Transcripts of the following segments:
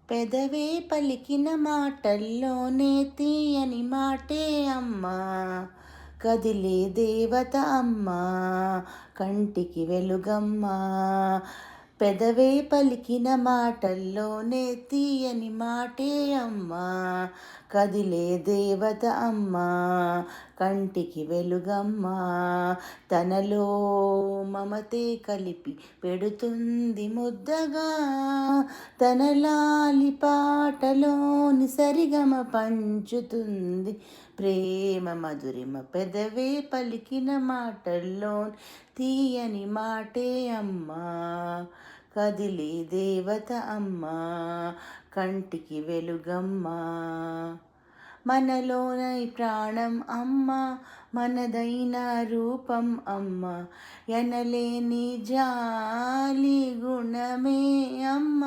పెదవే పలికిన మాటల్లోనే తీయని మాటే అమ్మా, కదిలే దేవత అమ్మా, కంటికి వెలుగమ్మా. పెదవే పలికిన మాటల్లోనే తీయని మాటే అమ్మా, కదిలే దేవత అమ్మా, కంటికి వెలుగమ్మా. తనలో మమతే కలిపి పెడుతుంది ముద్దగా, తన లాలి పాటలోని సరిగమ పంచుతుంది ప్రేమ మధురిమ. పెదవే పలికిన మాటల్లో తీయని మాటే అమ్మా, కదిలే దేవత అమ్మా, కంటికి వెలుగమ్మా. మనలోన ప్రాణం అమ్మ, మనదైన రూపం అమ్మ, ఎనలేని జాలి గుణమే అమ్మ.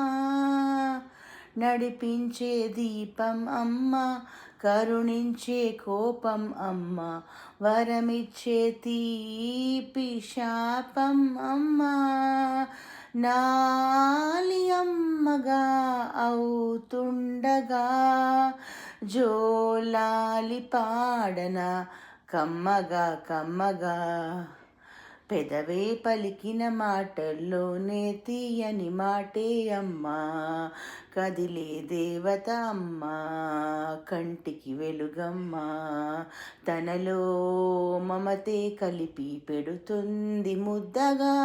నడిపించే దీపం అమ్మ, కరుణించే కోపం అమ్మ, వరమిచ్చే తీపి శాపం అమ్మ. నాలి అమ్మగా అవుతుండగా జోలాలి పాడన కమ్మగా కమ్మగా. పెదవే పలికిన మాటల్లోనే తీయని మాటే అమ్మా, కదిలే దేవత అమ్మా, కంటికి వెలుగమ్మా. తనలో మమతే కలిపి పెడుతుంది ముద్దగా,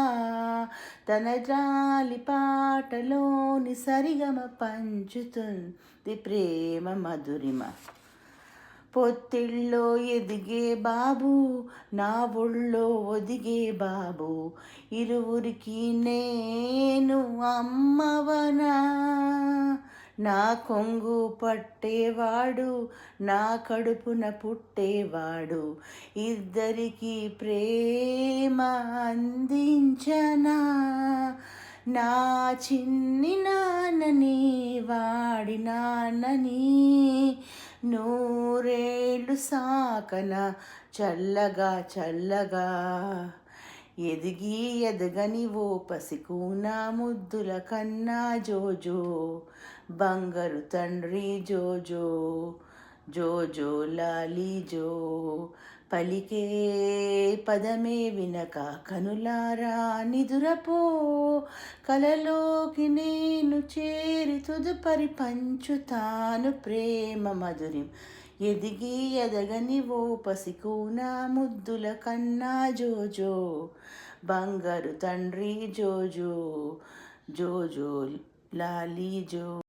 తన జాలి పాటలోని సరిగమ పంచుతుంది ప్రేమ మధురిమ. పొత్తిళ్ళో ఎదిగే బాబు, నా ఒళ్ళో ఒదిగే బాబు, ఇరువురికి నేను అమ్మవనా. నా కొంగు పట్టేవాడు, నా కడుపున పుట్టేవాడు, ఇద్దరికి ప్రేమ అందించనా. నా చిన్ని నాన్నని వాడి నాన్నని, నూరేళ్ళు సాకన చల్లగా చల్లగా. ఎదిగి ఎదగని ఓ పసికూనా ముద్దుల కన్నా జోజో, బంగారు తండ్రి జోజో, జోజో లాలి జో. పలికే పదమే వినక కనులారా నిదురపో, కలలోకి నేను చేరి తదుపరి పంచుతాను ప్రేమ మధురిం. ఎదిగి ఎదగని ఓ పసికూనా ముద్దుల కన్నా జోజో, బంగారు తండ్రి జోజో, జోజో లాలి జో.